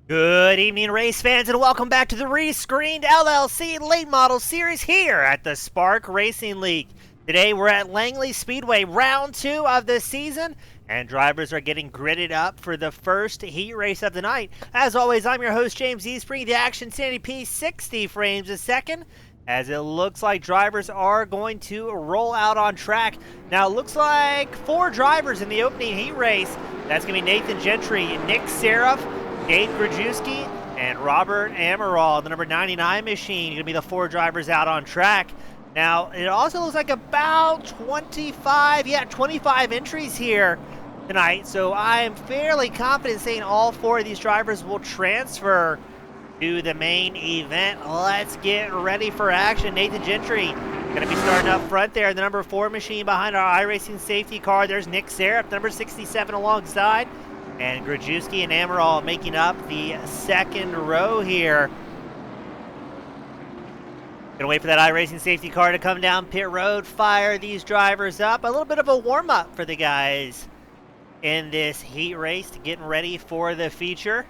Good evening, race fans, and welcome back to the Rescreened LLC Late Model Series here at the Spark Racing League. Today we're at Langley Speedway, round 2 of the season, and drivers are getting gridded up for the first heat race of the night. As always, I'm your host, James Eastspring, the Action Sandy P, 60 frames a second, as it looks like drivers are going to roll out on track. Now, it looks like 4 drivers in the opening heat race. That's going to be Nathan Gentry, Nick Seraph, Dave Grajewski, and Robert Amaral, the number 99 machine, going to be the 4 drivers out on track. Now, it also looks like about 25 entries here tonight, so I am fairly confident saying all 4 of these drivers will transfer to the main event. Let's get ready for action. Nathan Gentry going to be starting up front there, the number 4 machine behind our iRacing safety car. There's Nick Seraph, number 67 alongside. And Grajewski and Amaral making up the second row here. Gonna wait for that iRacing safety car to come down pit road, fire these drivers up. A little bit of a warm-up for the guys in this heat race, getting ready for the feature.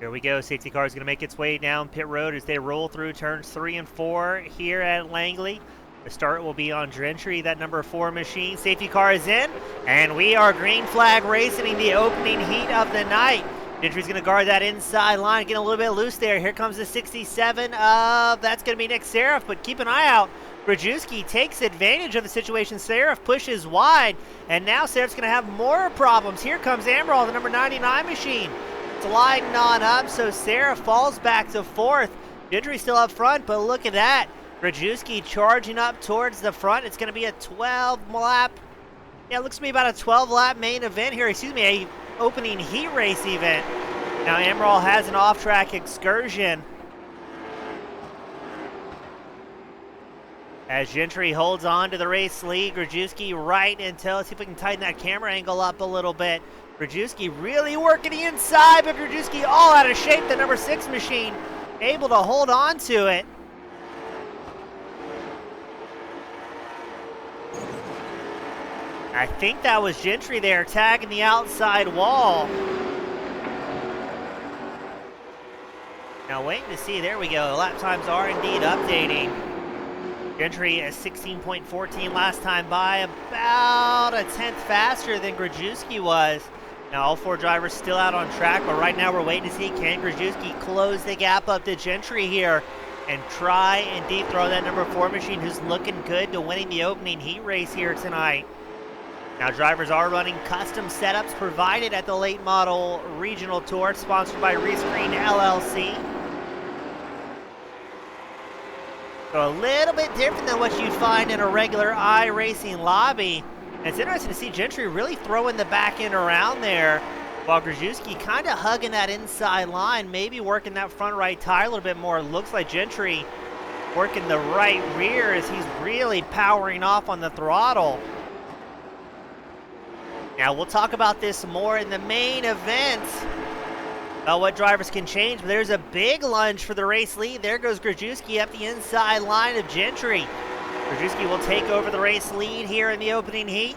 Here we go. Safety car is going to make its way down pit road as they roll through turns 3 and 4 here at Langley. The start will be on Gentry, that number 4 machine. Safety car is in, and we are green flag racing in the opening heat of the night. Gentry's going to guard that inside line, getting a little bit loose there. Here comes the 67 of, that's going to be Nick Seraph, but keep an eye out. Grajewski takes advantage of the situation. Seraph pushes wide, and now Seraph's going to have more problems. Here comes Amaral, the number 99 machine. Sliding on up, so Seraph falls back to 4th. Gentry still up front, but look at that. Grajewski charging up towards the front. It's going to be a 12-lap. Yeah, it looks to be about a 12-lap main event here. Excuse me, a opening heat race event. Now Amaral has an off-track excursion. As Gentry holds on to the race lead, Grajewski right until, let's see if we can tighten that camera angle up a little bit. Grajewski really working the inside, but Grajewski all out of shape. The number 6 machine able to hold on to it. I think that was Gentry there tagging the outside wall. Now waiting to see, there we go. Lap times are indeed updating. Gentry is 16.14 last time by, about a 10th faster than Grajewski was. Now all 4 drivers still out on track, but right now we're waiting to see, can Grajewski close the gap up to Gentry here and try and deep throw that number 4 machine who's looking good to winning the opening heat race here tonight. Now drivers are running custom setups provided at the Late Model Regional Tour, sponsored by Rescreened LLC. So a little bit different than what you'd find in a regular iRacing lobby. And it's interesting to see Gentry really throwing the back end around there, while Grajewski kind of hugging that inside line, maybe working that front right tire a little bit more. Looks like Gentry working the right rear as he's really powering off on the throttle. Now we'll talk about this more in the main event, about what drivers can change, but there's a big lunge for the race lead. There goes Grajewski up the inside line of Gentry. Grajewski will take over the race lead here in the opening heat.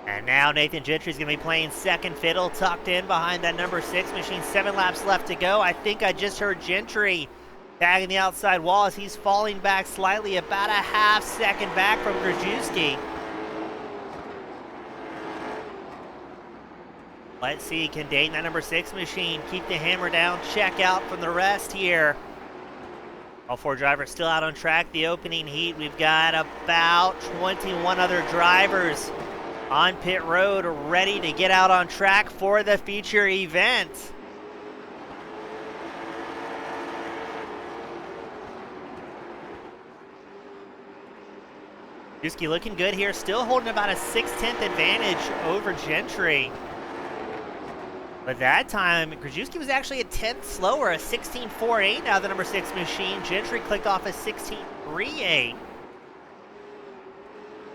And now Nathan Gentry's going to be playing second fiddle, tucked in behind that number 6 machine. 7 laps left to go. I think I just heard Gentry tagging the outside wall as he's falling back slightly, about a half second back from Grajewski. Let's see, can Dayton, that number 6 machine, keep the hammer down, check out from the rest here. All 4 drivers still out on track. The opening heat, we've got about 21 other drivers on pit road ready to get out on track for the feature event. Grajewski looking good here, still holding about a 6/10 advantage over Gentry. But that time, Grajewski was actually a 10th slower, a 16.48 now the number 6 machine. Gentry clicked off a 16.38.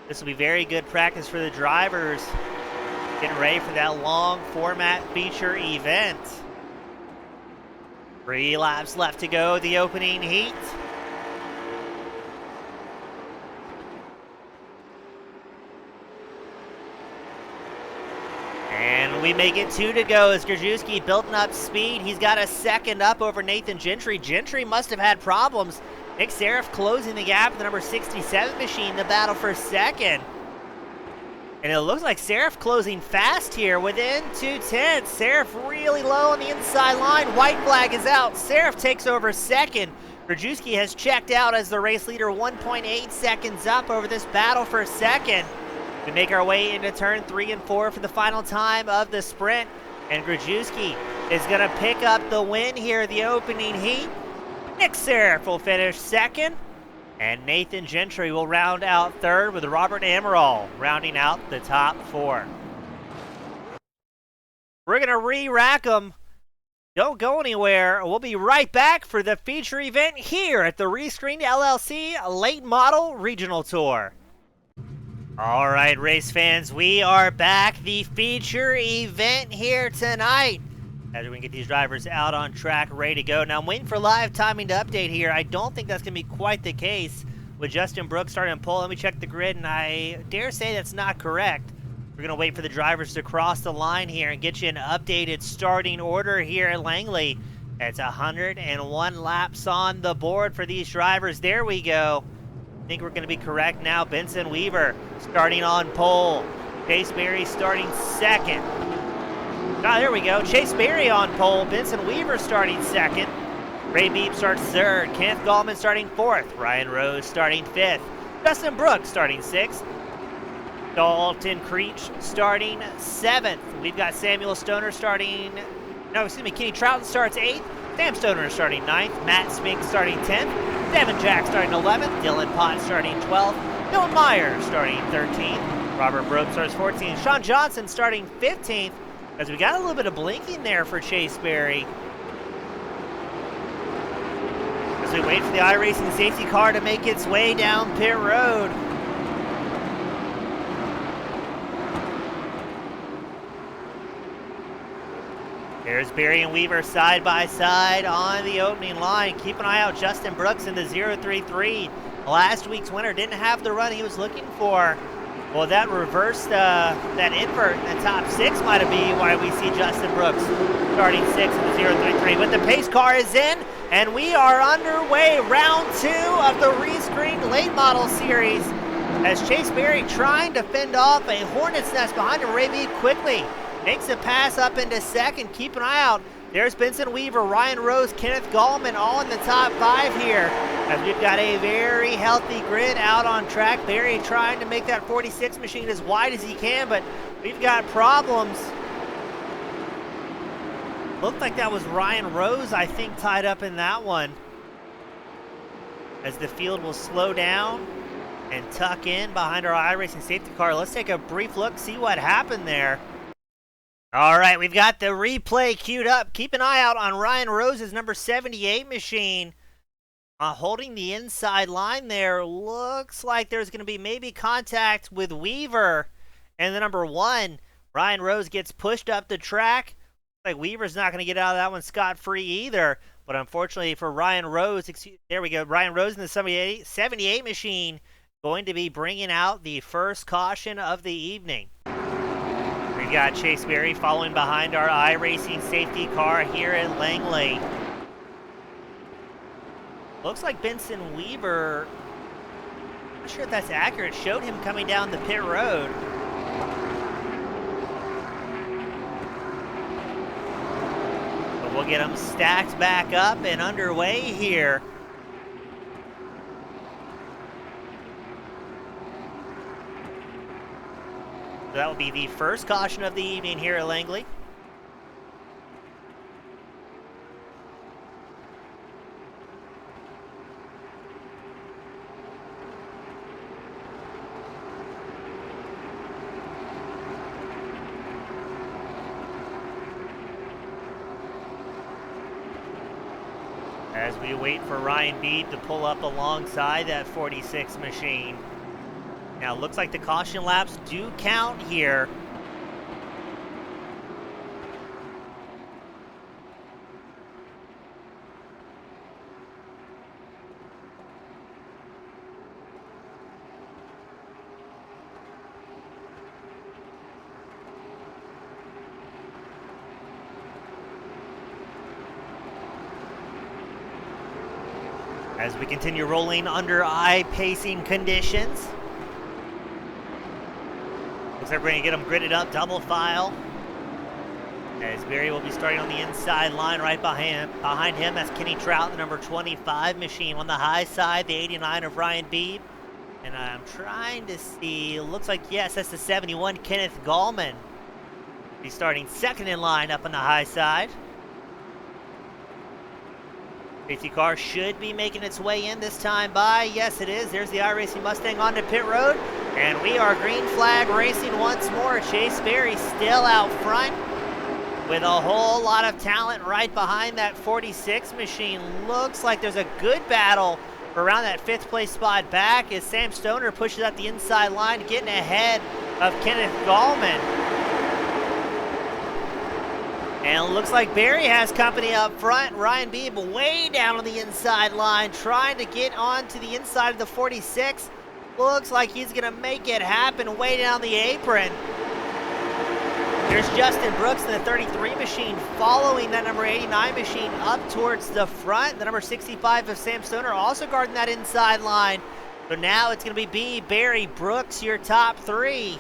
This will be very good practice for the drivers, getting ready for that long format feature event. 3 laps left to go, the opening heat. And we make it 2 to go as Grajewski building up speed. He's got a second up over Nathan Gentry. Gentry must have had problems. Nick Seraph closing the gap with the number 67 machine, the battle for second. And it looks like Seraph closing fast here within 2/10. Seraph really low on the inside line. White flag is out. Seraph takes over second. Grajewski has checked out as the race leader, 1.8 seconds up over this battle for second. We make our way into turn 3 and 4 for the final time of the sprint. And Grajewski is going to pick up the win here, the opening heat. Nick Seraph will finish second. And Nathan Gentry will round out third, with Robert Amaral rounding out the top 4. We're going to re-rack them. Don't go anywhere. We'll be right back for the feature event here at the Rescreened LLC Late Model Regional Tour. All right, race fans, we are back. The feature event here tonight, as we can get these drivers out on track, ready to go. Now, I'm waiting for live timing to update here. I don't think that's going to be quite the case with Justin Brooks starting pole. Let me check the grid, and I dare say that's not correct. We're going to wait for the drivers to cross the line here and get you an updated starting order here at Langley. It's 101 laps on the board for these drivers. There we go. I think we're going to be correct now. Benson Weaver starting on pole. Chase Berry starting second. Ah, there we go. Chase Berry on pole. Benson Weaver starting second. Ray Beeb starts third. Kenneth Gallman starting fourth. Ryan Rose starting fifth. Justin Brooks starting sixth. Dalton Creech starting seventh. We've got Samuel Stoner starting... No, excuse me. Kenny Trouton starts eighth. Sam Stoner starting ninth. Matt Spink starting 10th. Devin Jack starting 11th. Dylan Pott starting 12th. Dylan Meyer starting 13th. Robert Broke starts 14th. Sean Johnson starting 15th. As we got a little bit of blinking there for Chase Berry. As we wait for the iRacing safety car to make its way down pit road. There's Berry and Weaver side by side on the opening line. Keep an eye out, Justin Brooks in the 033. Last week's winner didn't have the run he was looking for. Well, that reversed, that invert in the top 6 might be why we see Justin Brooks starting 6 in the 033. But the pace car is in, and we are underway. Round 2 of the Rescreened Late Model Series. As Chase Berry trying to fend off a hornet's nest behind him, Ray Mead quickly makes a pass up into second. Keep an eye out. There's Benson Weaver, Ryan Rose, Kenneth Gallman all in the top 5 here. As we've got a very healthy grid out on track. Berry trying to make that 46 machine as wide as he can, but we've got problems. Looked like that was Ryan Rose, I think, tied up in that one. As the field will slow down and tuck in behind our iRacing safety car. Let's take a brief look, see what happened there. All right, we've got the replay queued up. Keep an eye out on Ryan Rose's number 78 machine. Holding the inside line there. Looks like there's going to be maybe contact with Weaver. And the number 1, Ryan Rose gets pushed up the track. Looks like Weaver's not going to get out of that one scot-free either. But unfortunately for Ryan Rose, there we go. Ryan Rose in the 78 machine going to be bringing out the first caution of the evening. We've got Chase Berry following behind our iRacing safety car here at Langley. Looks like Benson Weaver, I'm not sure if that's accurate, showed him coming down the pit road. But we'll get them stacked back up and underway here. So that will be the first caution of the evening here at Langley. As we wait for Ryan Beeb to pull up alongside that 46 machine. Now, looks like the caution laps do count here. as we continue rolling under eye-pacing conditions. Looks like we're going to get them gridded up, double file. As Barry will be starting on the inside line right behind him. That's Kenny Trout, the number 25 machine. On the high side, the 89 of Ryan Beebe. And I'm trying to see, looks like, yes, that's the 71, Kenneth Gallman. He's starting second in line up on the high side. Safety car should be making its way in this time by. Yes, it is. There's the iRacing Mustang onto pit road. And we are green flag racing once more. Chase Berry still out front with a whole lot of talent right behind that 46 machine. Looks like there's a good battle around that 5th place spot back as Sam Stoner pushes up the inside line, getting ahead of Kenneth Gallman. And it looks like Barry has company up front. Ryan Beebe way down on the inside line, trying to get onto the inside of the 46. Looks like he's going to make it happen way down the apron. There's Justin Brooks in the 33 machine following that number 89 machine up towards the front. The number 65 of Sam Stoner also guarding that inside line. So now it's going to be Beebe, Barry, Brooks, your top 3.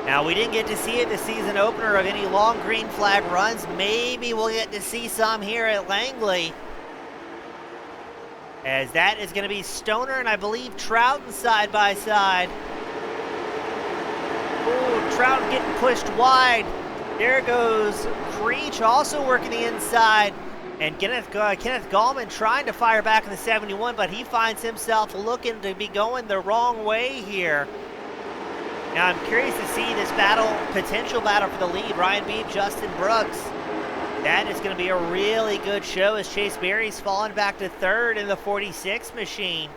Now, we didn't get to see it the season opener of any long green flag runs. Maybe we'll get to see some here at Langley, as that is going to be Stoner and I believe Trouton side by side. Ooh, Trouton getting pushed wide. There goes Creech also working the inside. And Kenneth Gallman trying to fire back in the 71, but he finds himself looking to be going the wrong way here. Now I'm curious to see this potential battle for the lead. Ryan Beebe, Justin Brooks. That is going to be a really good show as Chase Berry's falling back to 3rd in the 46 machine.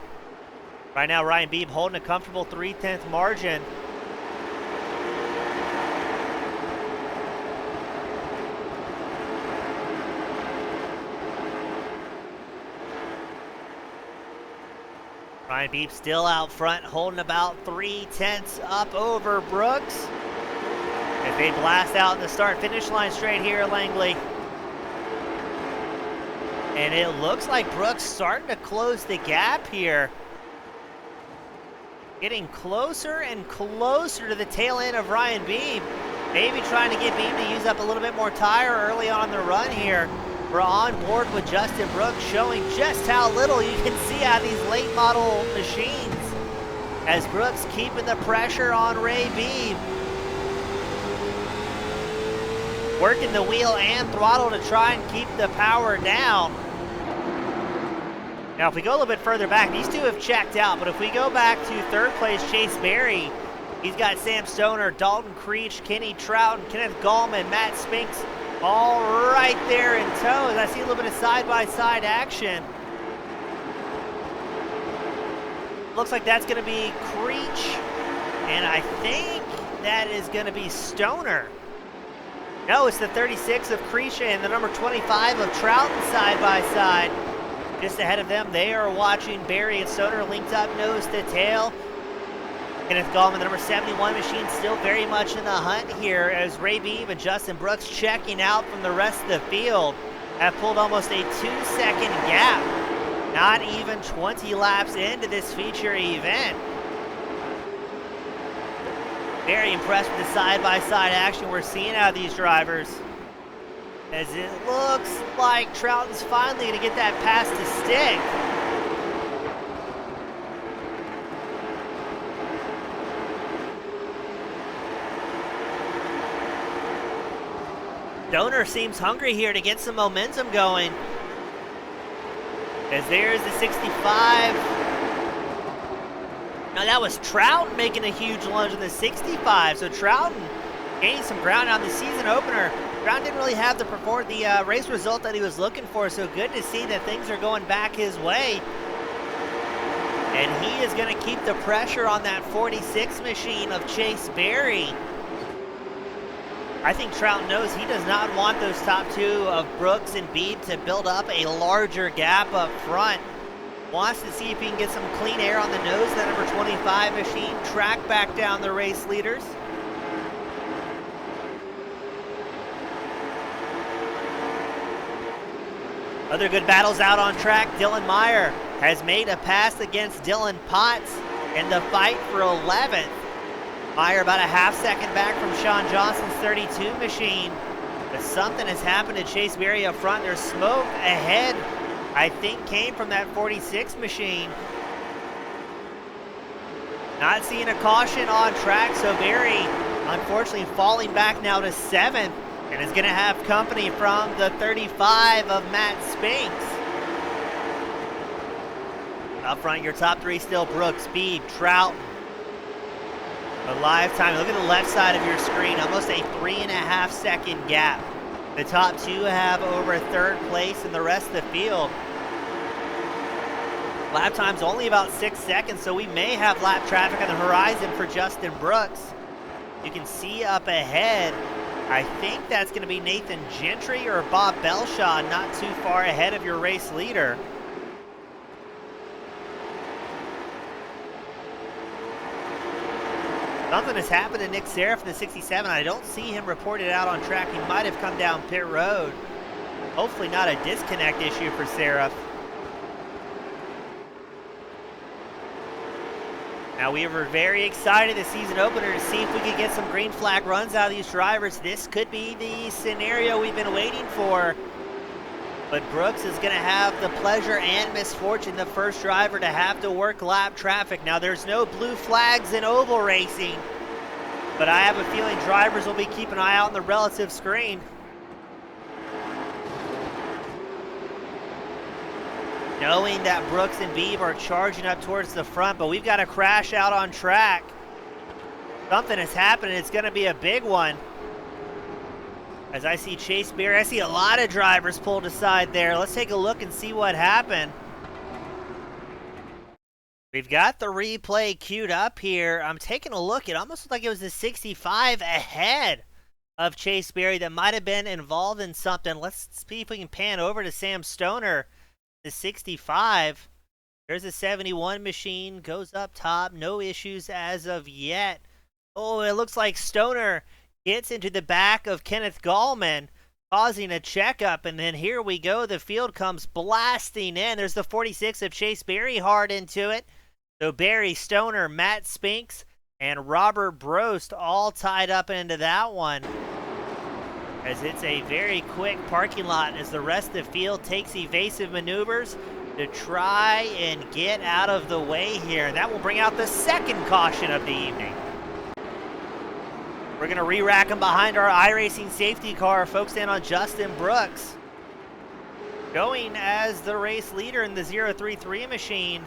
Right now, Ryan Beebe holding a comfortable 3/10 margin. Ryan Beebe still out front, holding about 3/10 up over Brooks as they blast out in the start-finish line straight here at Langley. And it looks like Brooks starting to close the gap here. Getting closer and closer to the tail end of Ryan Beebe. Maybe trying to get Beebe to use up a little bit more tire early on the run here. We're on board with Justin Brooks, showing just how little you can see out of these late model machines, as Brooks keeping the pressure on Ray Beebe. Working the wheel and throttle to try and keep the power down. Now, if we go a little bit further back, these two have checked out, but if we go back to 3rd place, Chase Berry, he's got Sam Stoner, Dalton Creech, Kenny Trout, and Kenneth Gallman, Matt Spinks, all right there in tow. As I see a little bit of side-by-side action. Looks like that's going to be Creech, and I think that is going to be Stoner. No, it's the 36 of Creech and the number 25 of Trouton side-by-side. Just ahead of them, they are watching Barry and Stoner linked up nose to tail. Kenneth Gallman, the number 71 machine, still very much in the hunt here, as Ray Beebe and Justin Brooks checking out from the rest of the field have pulled almost a 2-second gap. Not even 20 laps into this feature event. Very impressed with the side-by-side action we're seeing out of these drivers, as it looks like Trouton's finally going to get that pass to stick. Stoner seems hungry here to get some momentum going, as there's the 65. Now that was Trouton making a huge lunge in the 65, so Trouton gaining some ground on the season opener. Trouton didn't really have the race result that he was looking for, so good to see that things are going back his way. And he is going to keep the pressure on that 46 machine of Chase Berry. I think Trouton knows he does not want those top 2 of Brooks and Beebe to build up a larger gap up front. Wants to see if he can get some clean air on the nose of that number 25 machine, track back down the race leaders. Other good battles out on track. Dylan Meyer has made a pass against Dylan Potts in the fight for 11th. Meyer about a half second back from Sean Johnson's 32 machine. But something has happened to Chase Berry up front. There's smoke ahead, I think came from that 46 machine. Not seeing a caution on track, so Berry unfortunately falling back now to 7th. And is going to have company from the 35 of Matt Spinks. Up front, your top 3 still Brooks, Beebe, Trout. A live time. Look at the left side of your screen. Almost a 3.5 second gap. The top 2 have over 3rd place in the rest of the field. Lap time's only about 6 seconds, so we may have lap traffic on the horizon for Justin Brooks. You can see up ahead, I think that's going to be Nathan Gentry or Bob Belshaw, not too far ahead of your race leader. Something has happened to Nick Seraph in the 67. I don't see him reported out on track. He might have come down pit road. Hopefully not a disconnect issue for Seraph. Now we were very excited this season opener to see if we could get some green flag runs out of these drivers. This could be the scenario we've been waiting for. But Brooks is going to have the pleasure and misfortune, the first driver to have to work lap traffic. Now there's no blue flags in oval racing, but I have a feeling drivers will be keeping an eye out on the relative screen. Knowing that Brooks and Beebe are charging up towards the front, but we've got a crash out on track. Something has happened, and it's going to be a big one. As I see Chase Berry, I see a lot of drivers pulled aside there. Let's take a look and see what happened. We've got the replay queued up here. I'm taking a look. It almost looked like it was a 65 ahead of Chase Berry that might have been involved in something. Let's see if we can pan over to Sam Stoner. The 65. There's a 71 machine, goes up top, no issues as of yet. Oh, it looks like Stoner gets into the back of Kenneth Gallman, causing a checkup, and then here we go. The field comes blasting in. There's the 46 of Chase Berry hard into it. So Berry, Stoner, Matt Spinks, and Robert Brost all tied up into that one. As it's a very quick parking lot as the rest of the field takes evasive maneuvers to try and get out of the way here. And that will bring out the second caution of the evening. We're going to re-rack him behind our iRacing safety car, focused in on Justin Brooks. Going as the race leader in the 033 machine.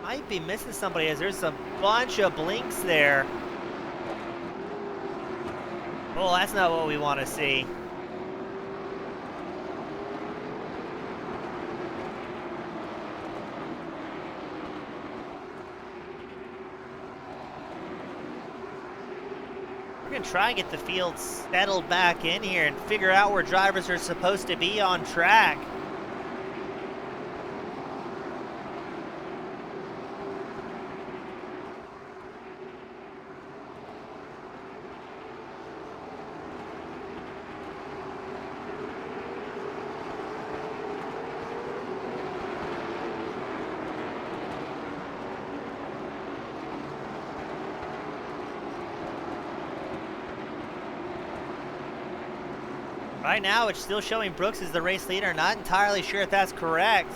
Might be missing somebody as there's a bunch of blinks there. Well, that's not what we want to see. We're going to try and get the field settled back in here and figure out where drivers are supposed to be on track. Right now, it's still showing Brooks as the race leader. Not entirely sure if that's correct.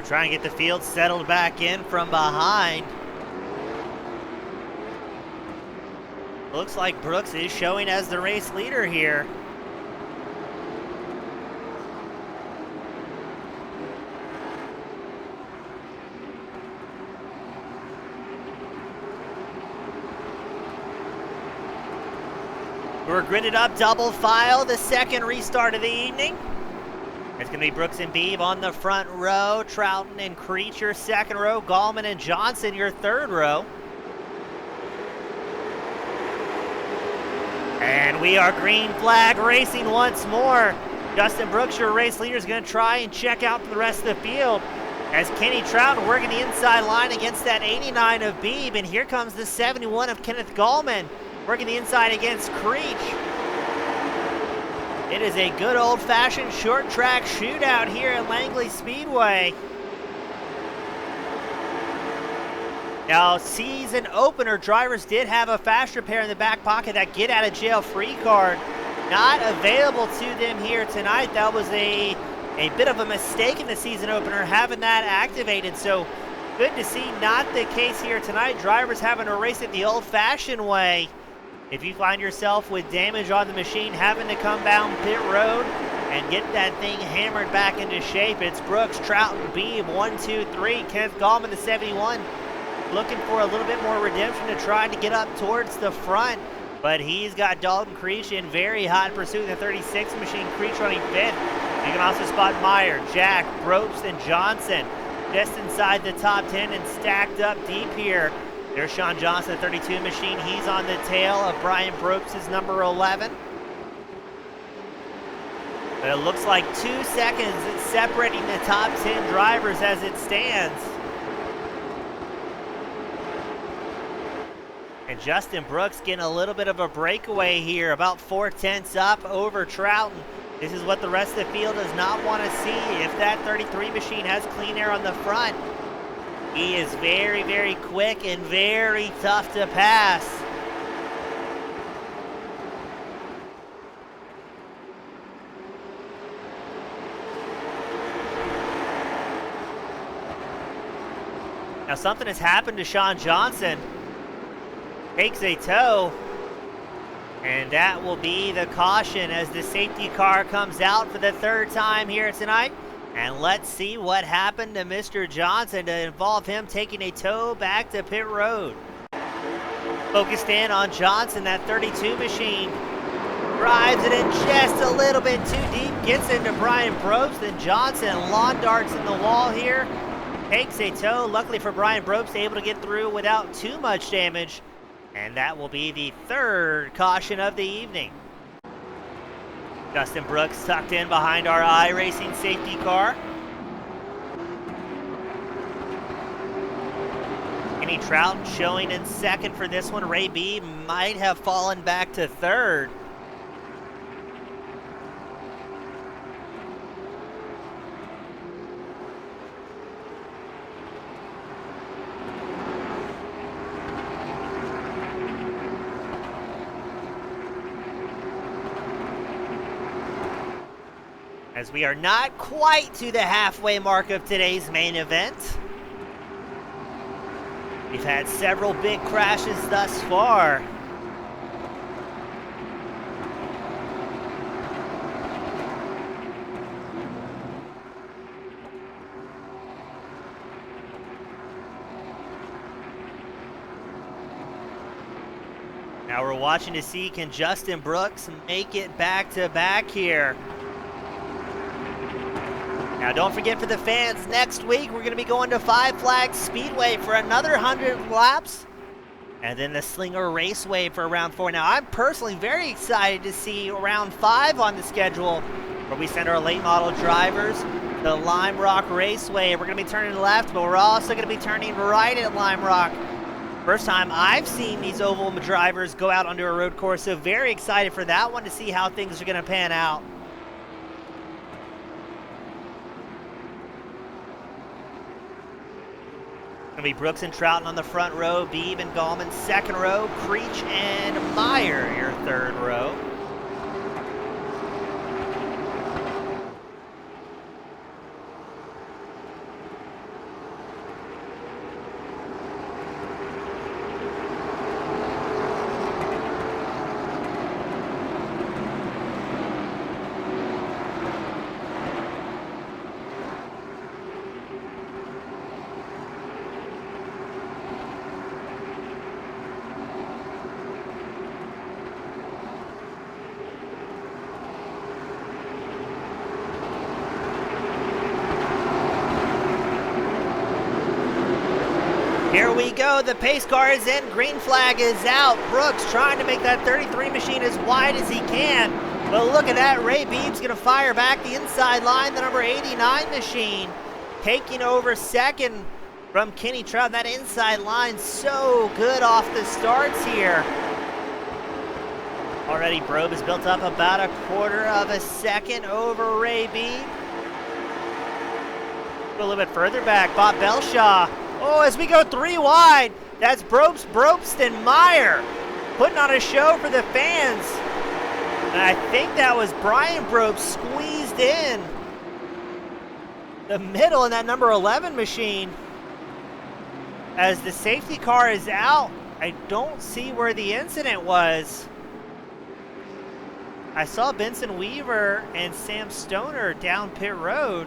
We're trying to get the field settled back in from behind. Looks like Brooks is showing as the race leader here. We're gridded up double file, the second restart of the evening. It's going to be Brooks and Beebe on the front row, Trouton and Creech your second row, Gallman and Johnson your third row. And we are green flag racing once more. Justin Brooks, your race leader, is going to try and check out the rest of the field as Kenny Trouton working the inside line against that 89 of Beebe. And here comes the 71 of Kenneth Gallman working the inside against Creech. It is a good old-fashioned short track shootout here at Langley Speedway. Now, season opener drivers did have a fast repair in the back pocket, that get out of jail free card. Not available to them here tonight. That was a bit of a mistake in the season opener, having that activated. So good to see not the case here tonight. Drivers having to race it the old-fashioned way. If you find yourself with damage on the machine, having to come down pit road and get that thing hammered back into shape, it's Brooks, Trouton, Beebe, 1, 2, 3. Kenneth Gallman, the 71, looking for a little bit more redemption to try to get up towards the front. But he's got Dalton Creech in very hot pursuit, the 36 machine. Creech running fifth. You can also spot Meyer, Jack, Brobst, and Johnson just inside the top 10 and stacked up deep here. There's Sean Johnson, the 32 machine. He's on the tail of Brian Brobst, his number 11. But it looks like 2 seconds separating the top 10 drivers as it stands. And Justin Brooks getting a little bit of a breakaway here, about 4/10 up over Trouton. This is what the rest of the field does not want to see. If that 33 machine has clean air on the front, he is very, very quick and very tough to pass. Now something has happened to Sean Johnson. Takes a tow, and that will be the caution as the safety car comes out for the third time here tonight. And let's see what happened to Mr. Johnson to involve him taking a tow back to pit road. Focused in on Johnson, that 32 machine. Drives it in just a little bit too deep. Gets into Brian Brobst, and Johnson lawn darts in the wall here. Takes a tow. Luckily for Brian Brobst, able to get through without too much damage. And that will be the third caution of the evening. Justin Brooks tucked in behind our iRacing safety car. Kenny Trouton showing in second for this one. Ray Beebe might have fallen back to third. As we are not quite to the halfway mark of today's main event. We've had several big crashes thus far. Now we're watching to see, can Justin Brooks make it back to back here? Now, don't forget, for the fans, next week we're going to be going to Five Flags Speedway for another 100 laps. And then the Slinger Raceway for round 4. Now, I'm personally very excited to see round 5 on the schedule, where we send our late model drivers to Lime Rock Raceway. We're going to be turning left, but we're also going to be turning right at Lime Rock. First time I've seen these oval drivers go out onto a road course, so very excited for that one to see how things are going to pan out. Going to be Brooks and Trouton on the front row, Beebe and Gallman second row, Creech and Meyer your third row. we go. The pace car is in. Green flag is out. Brooks trying to make that 33 machine as wide as he can. But look at that. Ray Beeb's going to fire back the inside line. The number 89 machine taking over second from Kenny Trout. That inside line so good off the starts here. Already Brobe has built up about a quarter of a second over Ray Beeb. Go a little bit further back. Bob Belshaw. Oh, as we go 3 wide, that's Brobst and Meyer putting on a show for the fans. And I think that was Brian Brobst squeezed in the middle in that number 11 machine. As the safety car is out, I don't see where the incident was. I saw Benson Weaver and Sam Stoner down pit road,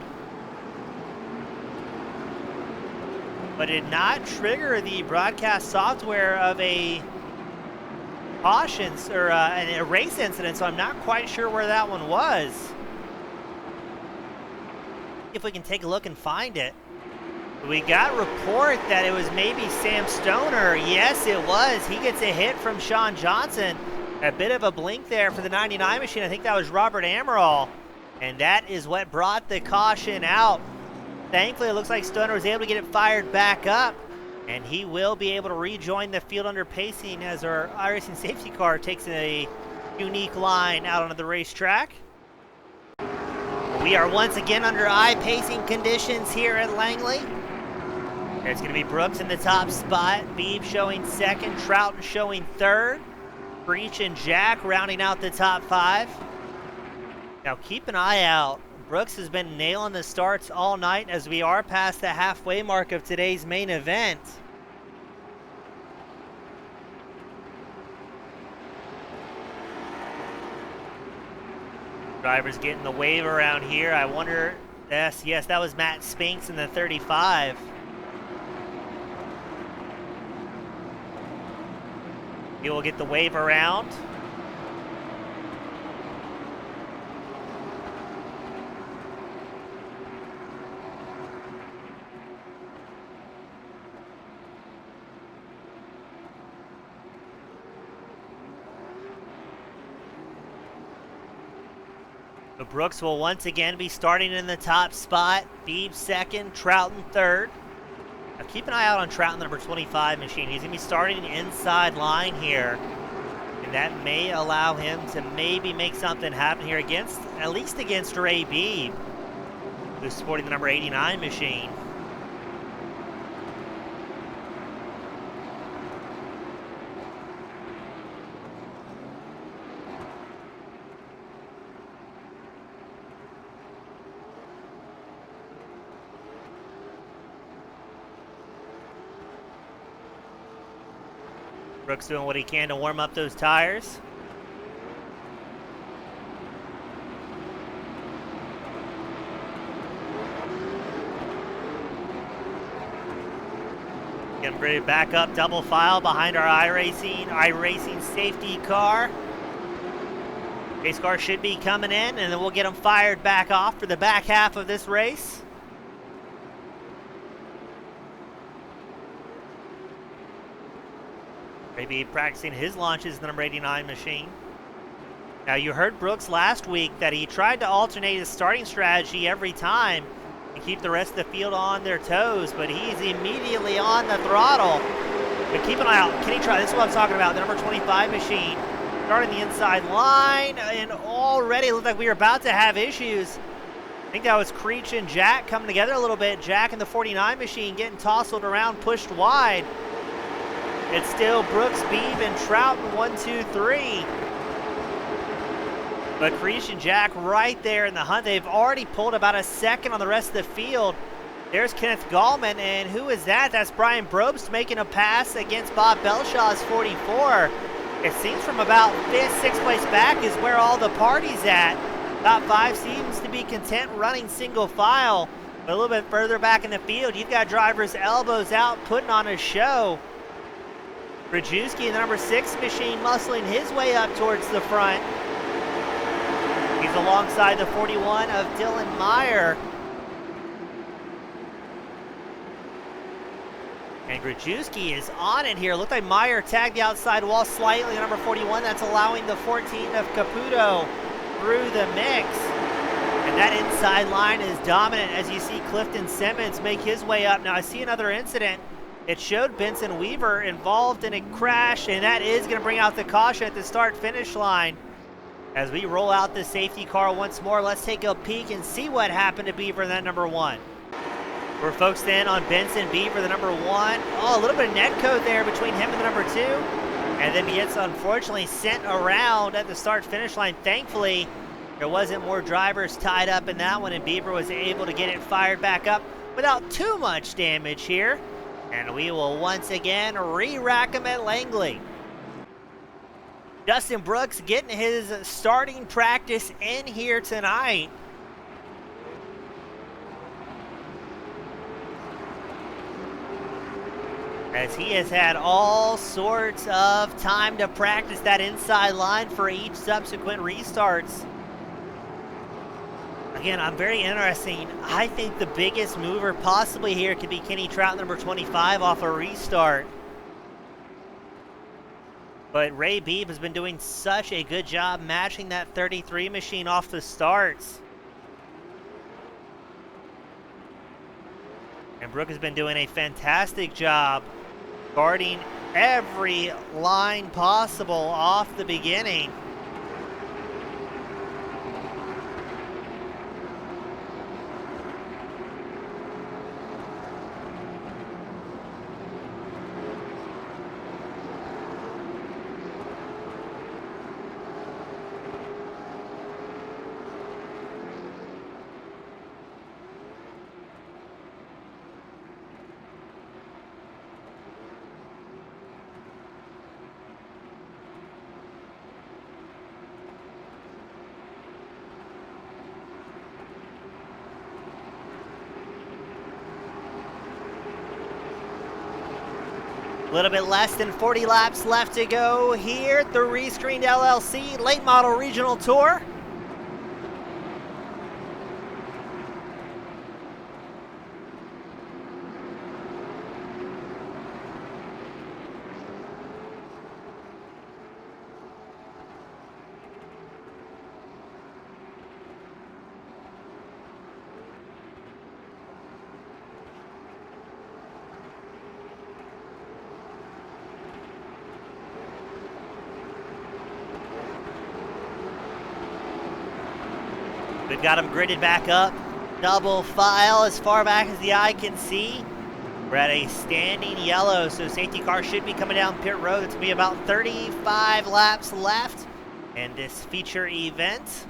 but did not trigger the broadcast software of a caution or a race incident, so I'm not quite sure where that one was. If we can take a look and find it. We got report that it was maybe Sam Stoner. Yes, it was. He gets a hit from Sean Johnson. A bit of a blink there for the 99 machine. I think that was Robert Amaral. And that is what brought the caution out. Thankfully, it looks like Stoner was able to get it fired back up. And he will be able to rejoin the field under pacing as our iRacing safety car takes a unique line out onto the racetrack. We are once again under I-pacing conditions here at Langley. There's going to be Brooks in the top spot. Beeb showing second. Trouton showing third. Breach and Jack rounding out the top 5. Now keep an eye out. Brooks has been nailing the starts all night as we are past the halfway mark of today's main event. Drivers getting the wave around here. I wonder, yes, that was Matt Spinks in the 35. He will get the wave around. But Brooks will once again be starting in the top spot. Beeb second, Trouton third. Now keep an eye out on Trouton, the number 25 machine. He's going to be starting inside line here. And that may allow him to maybe make something happen here against, at least against Ray Beeb, who's sporting the number 89 machine. Brooks doing what he can to warm up those tires. Getting ready to back up double file behind our iRacing safety car. Race car should be coming in, and then we'll get them fired back off for the back half of this race. Maybe practicing his launches in the number 89 machine. Now, you heard Brooks last week that he tried to alternate his starting strategy every time and keep the rest of the field on their toes, but he's immediately on the throttle. But keep an eye out. Kenny Trout, this is what I'm talking about, the number 25 machine. Starting the inside line, and already looked like we were about to have issues. I think that was Creech and Jack coming together a little bit. Jack and the 49 machine getting tousled around, pushed wide. It's still Brooks, Beeb, and Trouton, 1, 2, 3. But Creech and Jack right there in the hunt. They've already pulled about a second on the rest of the field. There's Kenneth Gallman, and who is that? That's Brian Brobst making a pass against Bob Belshaw's 44. It seems from about 5th, 6th place back is where all the party's at. Top 5 seems to be content running single file. But a little bit further back in the field, you've got drivers elbows out, putting on a show. Brzezinski, the number 6 machine, muscling his way up towards the front. He's alongside the 41 of Dylan Meyer. And Grajewski is on it here. Looked like Meyer tagged the outside wall slightly. Number 41, that's allowing the 14 of Caputo through the mix. And that inside line is dominant as you see Clifton Simmons make his way up. Now I see another incident. It showed Benson Weaver involved in a crash, and that is going to bring out the caution at the start-finish line. As we roll out the safety car once more, let's take a peek and see what happened to Beaver in that number 1. We're focused in on Benson Beaver, the number 1. Oh, a little bit of net code there between him and the number 2. And then he gets unfortunately sent around at the start-finish line. Thankfully, there wasn't more drivers tied up in that one, and Beaver was able to get it fired back up without too much damage here. And we will once again re-rack him at Langley. Justin Brooks getting his starting practice in here tonight. As he has had all sorts of time to practice that inside line for each subsequent restarts. Again, I'm very interesting. I think the biggest mover possibly here could be Kenny Trout, number 25, off a restart. But Ray Beebe has been doing such a good job matching that 33 machine off the starts. And Brooke has been doing a fantastic job guarding every line possible off the beginning. A little bit less than 40 laps left to go here at the Rescreened LLC Late Model Regional Tour. We've got them gridded back up, double file as far back as the eye can see. We're at a standing yellow, so safety car should be coming down pit road. It's going to be about 35 laps left in this feature event.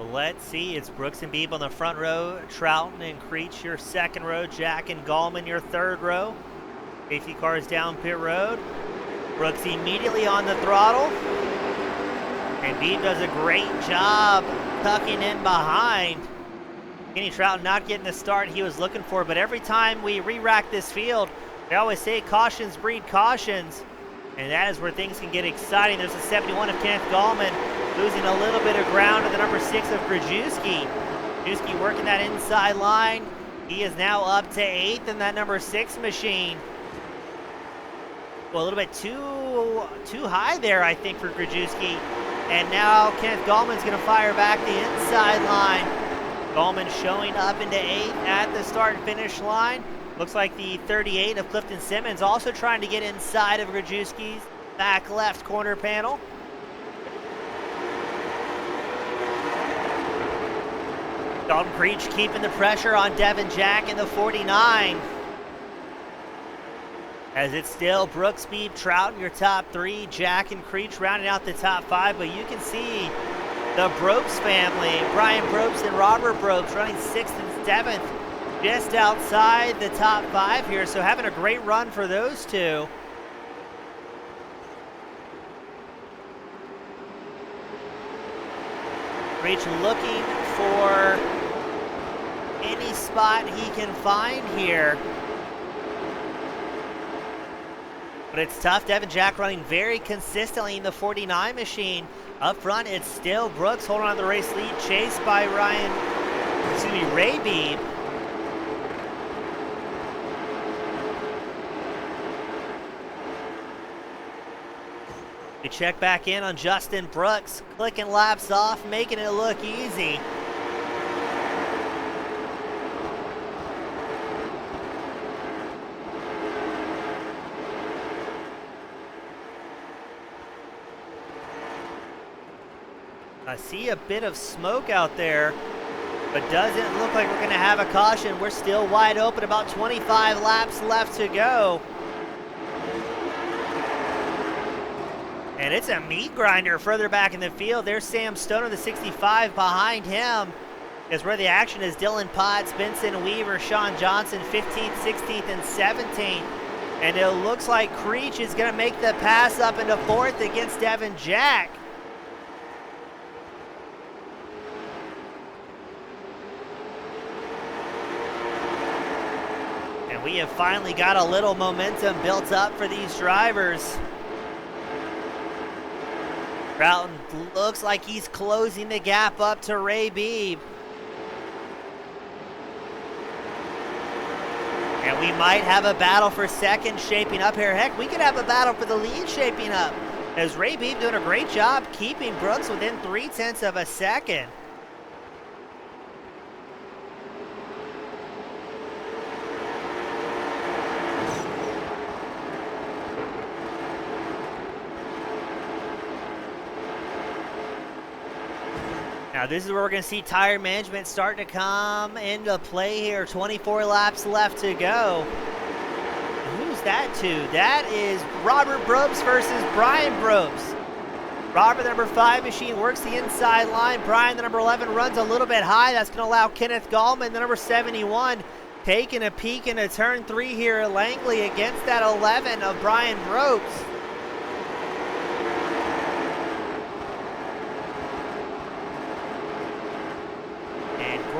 Let's see, it's Brooks and Beebe on the front row, Trouton and Creech your second row, Jack and Gallman your third row. Safety car is down pit road. Brooks immediately on the throttle. And Beebe does a great job tucking in behind. Kenny Trout not getting the start he was looking for, but every time we re-rack this field, they always say cautions breed cautions. And that is where things can get exciting. There's a 71 of Kenneth Gallman losing a little bit of ground to the number 6 of Grajewski. Grajewski working that inside line. He is now up to 8th in that number 6 machine. Well, a little bit too high there, I think, for Grajewski. And now Kenneth Gallman's going to fire back the inside line. Gallman showing up into 8th at the start and finish line. Looks like the 38 of Clifton Simmons also trying to get inside of Grajewski's back left corner panel. Dalton Creech keeping the pressure on Devin Jack in the 49. As it's still Brooks, Beebe, Trout in your top 3, Jack and Creech rounding out the top 5, but you can see the Brooks family, Brian Brooks and Robert Brooks running 6th and 7th, just outside the top 5 here, so having a great run for those two. Creech looking for any spot he can find here. But it's tough. Devin Jack running very consistently in the 49 machine. Up front, it's still Brooks holding on to the race lead, chased by Ray Beebe. We check back in on Justin Brooks, clicking laps off, making it look easy. I see a bit of smoke out there, but doesn't look like we're going to have a caution. We're still wide open, about 25 laps left to go. And it's a meat grinder further back in the field. There's Sam Stoner, the 65. Behind him is where the action is. Dylan Potts, Benson Weaver, Sean Johnson, 15th, 16th, and 17th. And it looks like Creech is going to make the pass up into 4th against Devin Jack. And we have finally got a little momentum built up for these drivers. Broughton looks like he's closing the gap up to Ray Beebe. And we might have a battle for second shaping up here. Heck, we could have a battle for the lead shaping up, as Ray Beebe doing a great job keeping Brooks within 0.3 of a second. Now this is where we're going to see tire management starting to come into play here. 24 laps left to go. And who's that to? That is Robert Brobst versus Brian Brobst. Robert, the number 5 machine, works the inside line. Brian, the number 11, runs a little bit high. That's going to allow Kenneth Gallman, the number 71, taking a peek into turn 3 here at Langley against that 11 of Brian Brobst.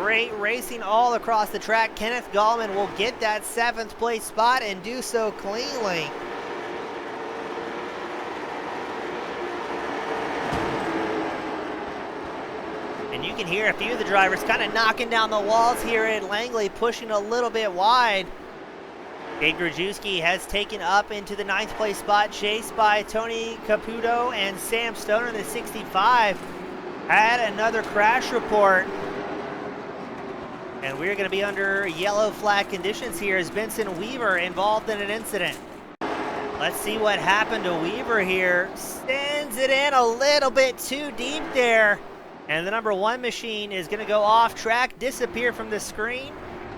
Great racing all across the track. Kenneth Gallman will get that 7th place spot and do so cleanly. And you can hear a few of the drivers kind of knocking down the walls here at Langley, pushing a little bit wide. Gabe Grajewski has taken up into the 9th place spot, chased by Tony Caputo and Sam Stoner, the 65. Had another crash report. And we're going to be under yellow flag conditions here as Benson Weaver involved in an incident. Let's see what happened to Weaver here. Sends it in a little bit too deep there. And the number 1 machine is going to go off track, disappear from the screen,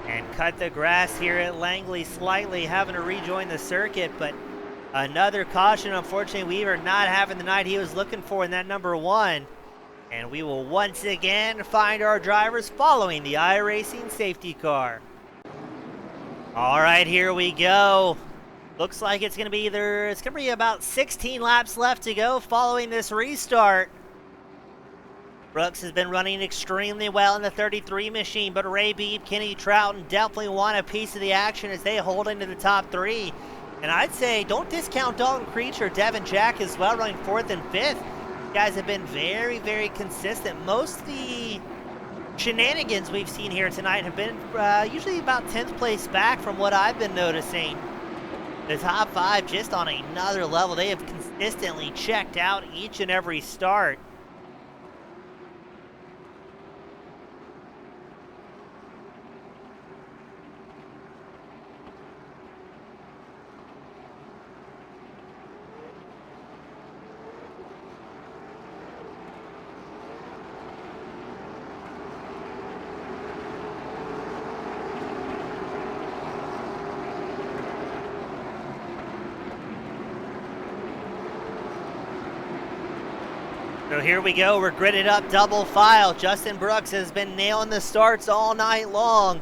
and cut the grass here at Langley slightly, having to rejoin the circuit. But another caution, unfortunately, Weaver not having the night he was looking for in that number 1. And we will once again find our drivers following the iRacing safety car. All right, here we go. Looks like it's going to be about 16 laps left to go following this restart. Brooks has been running extremely well in the 33 machine, but Ray Beebe, Kenny Troughton definitely want a piece of the action as they hold into the top 3. And I'd say don't discount Dalton Creech or Devin Jack as well, running 4th and 5th. Guys have been very, very consistent. Most of the shenanigans we've seen here tonight have been usually about 10th place back from what I've been noticing. The top 5 just on another level. They have consistently checked out each and every start. So here we go, we're gridded up double file. Justin Brooks has been nailing the starts all night long.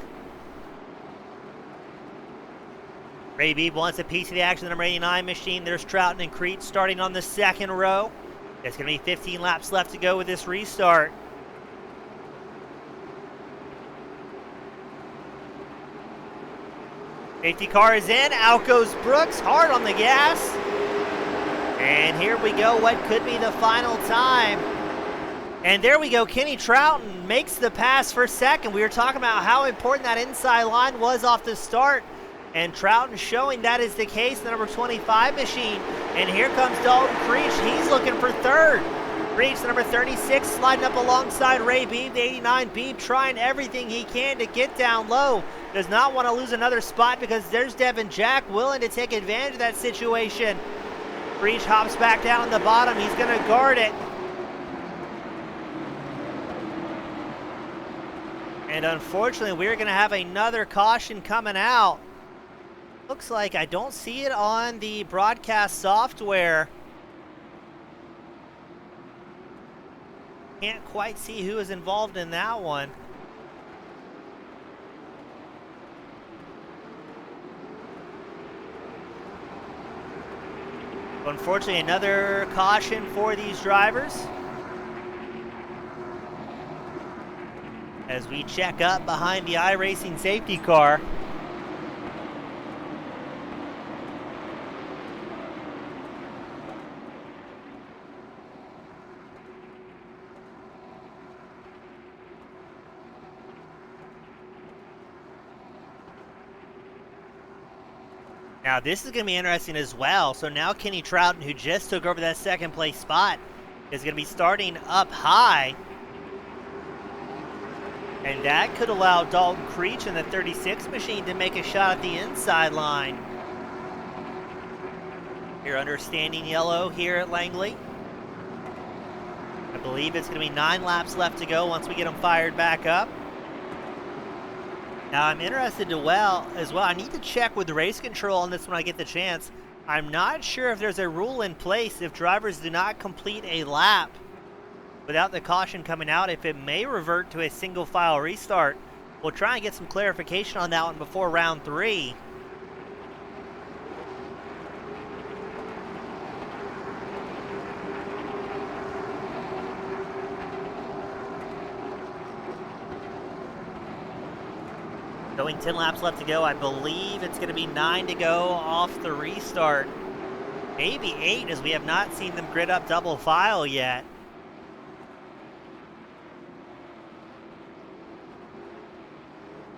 Ray Beebe wants a piece of the action, the number 89 machine. There's Troughton and Creech starting on the 2nd row. There's going to be 15 laps left to go with this restart. Safety car is in, out goes Brooks, hard on the gas. And here we go, what could be the final time. And there we go, Kenny Troughton makes the pass for second. We were talking about how important that inside line was off the start. And Troughton showing that is the case, the number 25 machine. And here comes Dalton Creech, he's looking for third. Creech, the number 36, sliding up alongside Ray Beebe, the 89. Beebe trying everything he can to get down low. Does not want to lose another spot because there's Devin Jack willing to take advantage of that situation. Creech hops back down on the bottom, he's gonna guard it. And unfortunately, we're gonna have another caution coming out. Looks like I don't see it on the broadcast software. Can't quite see who is involved in that one. Unfortunately, another caution for these drivers. As we check up behind the iRacing safety car. Now this is going to be interesting as well. So now Kenny Troughton, who just took over that second place spot, is going to be starting up high. And that could allow Dalton Creech and the 36 machine to make a shot at the inside line. You're understanding yellow here at Langley. I believe it's going to be 9 laps left to go once we get them fired back up. Now I'm interested as well. I need to check with the race control on this when I get the chance. I'm not sure if there's a rule in place if drivers do not complete a lap without the caution coming out, if it may revert to a single file restart. We'll try and get some clarification on that one before round 3. Going 10 laps left to go. I believe it's going to be 9 to go off the restart. Maybe 8, as we have not seen them grid up double file yet.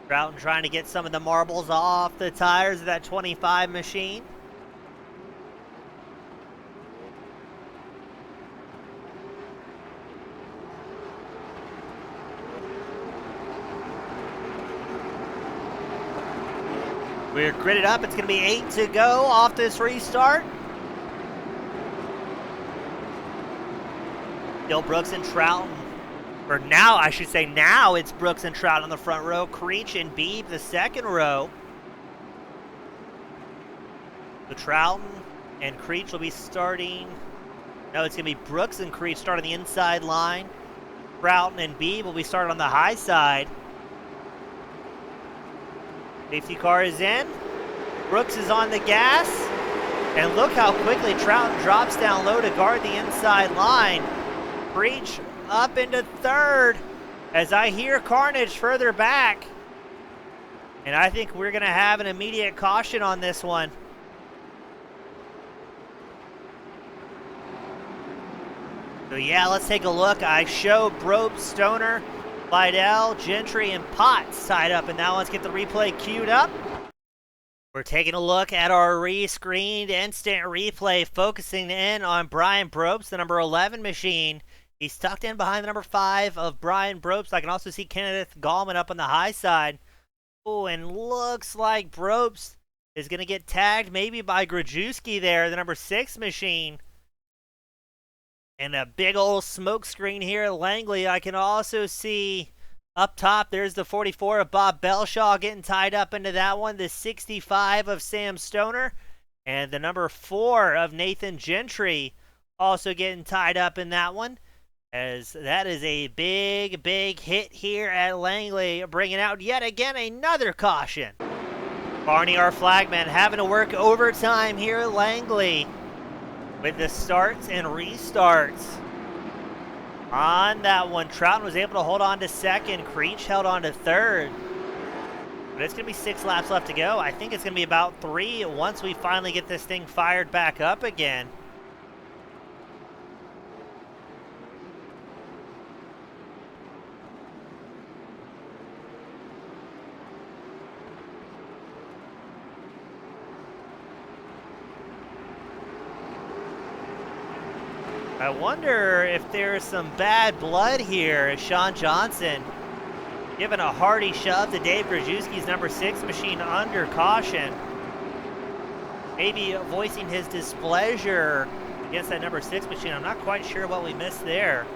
Troughton trying to get some of the marbles off the tires of that 25 machine. We're gridded up. It's going to be 8 to go off this restart. Still Brooks and Troughton. Or now, I should say, now it's Brooks and Troughton on the front row. Creech and Beebe the second row. So Troughton and Creech will be starting. No, it's going to be Brooks and Creech starting the inside line. Troughton and Beebe will be starting on the high side. Safety car is in. Brooks is on the gas. And look how quickly Troughton drops down low to guard the inside line. Creech up into third as I hear carnage further back. And I think we're going to have an immediate caution on this one. So yeah, let's take a look. I show Brope, Stoner, Vidal, Gentry, and Potts tied up. And now let's get the replay queued up. We're taking a look at our rescreened instant replay, focusing in on Brian Brobes, the number 11 machine. He's tucked in behind the number 5 of Brian Brobes. I can also see Kenneth Gallman up on the high side. Oh, and looks like Brobes is going to get tagged maybe by Grajewski there, the number 6 machine. And a big old smoke screen here at Langley. I can also see up top, there's the 44 of Bob Belshaw getting tied up into that one. The 65 of Sam Stoner. And the number 4 of Nathan Gentry also getting tied up in that one. As that is a big, big hit here at Langley, bringing out yet again another caution. Barney, our flagman, having to work overtime here at Langley with the starts and restarts. On that one, Troughton was able to hold on to second. Creech held on to third. But it's going to be 6 laps left to go. I think it's going to be about 3 once we finally get this thing fired back up again. I wonder if there's some bad blood here. Sean Johnson giving a hearty shove to Dave Grajewski's number 6 machine under caution. Maybe voicing his displeasure against that number 6 machine. I'm not quite sure what we missed there.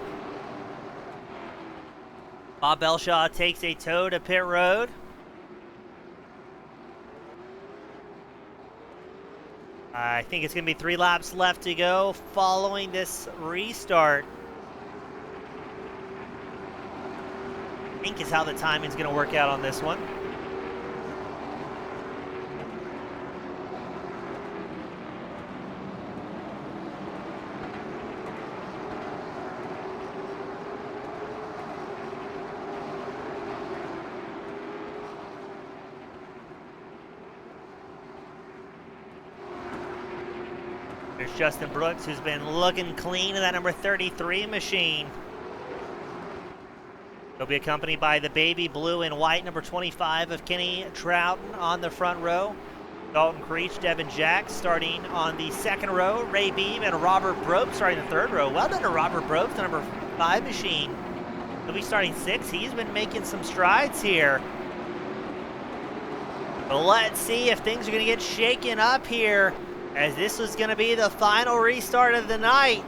Bob Belshaw takes a tow to pit road. I think it's going to be 3 laps left to go following this restart. I think is how the timing's going to work out on this one. There's Justin Brooks, who's been looking clean in that number 33 machine. He'll be accompanied by the baby blue and white number 25 of Kenny Troughton on the front row. Dalton Creech, Devin Jack starting on the second row. Ray Beam and Robert Brope starting the third row. Well done to Robert Brope, the number 5 machine. He'll be starting 6. He's been making some strides here. But let's see if things are going to get shaken up here, as this was going to be the final restart of the night.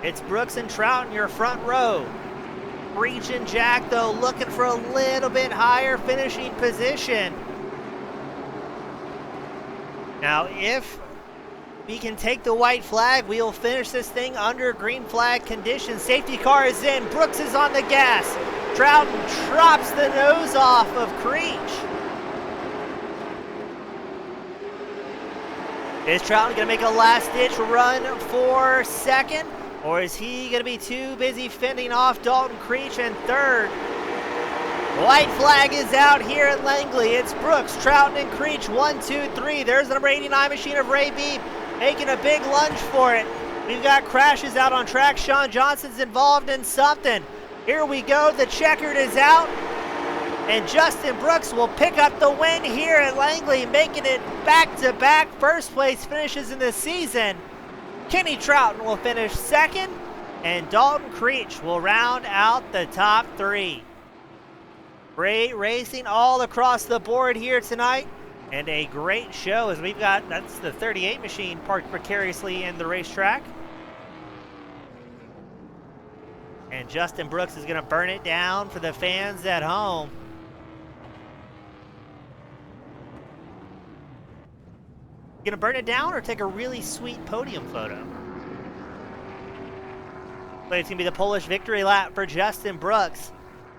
It's Brooks and Trout in your front row. Creech and Jack, though, looking for a little bit higher finishing position. Now, if we can take the white flag, we'll finish this thing under green flag conditions. Safety car is in. Brooks is on the gas. Troughton drops the nose off of Creech. Is Troughton going to make a last-ditch run for second? Or is he going to be too busy fending off Dalton Creech in third? White flag is out here at Langley. It's Brooks, Troughton, and Creech. 1, 2, 3. There's the number 89 machine of Ray Beam making a big lunge for it. We've got crashes out on track. Sean Johnson's involved in something. Here we go. The checkered is out. And Justin Brooks will pick up the win here at Langley, making it back-to-back first place finishes in the season. Kenny Troughton will finish second, and Dalton Creech will round out the top 3. Great racing all across the board here tonight, and a great show as we've got, that's the 38 machine parked precariously in the racetrack. And Justin Brooks is going to burn it down for the fans at home. Gonna burn it down or take a really sweet podium photo? But it's gonna be the Polish victory lap for Justin Brooks,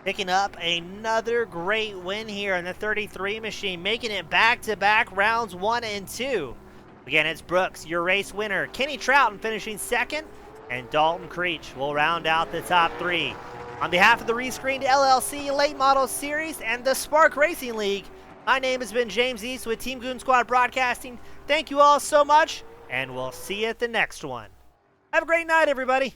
picking up another great win here in the 33 machine, making it back-to-back rounds 1 and 2. Again, it's Brooks, your race winner. Kenny Troughton finishing second, and Dalton Creech will round out the top 3. On behalf of the Rescreened LLC Late Model Series and the Spark Racing League, my name has been James East with Team Goon Squad Broadcasting. Thank you all so much, and we'll see you at the next one. Have a great night, everybody.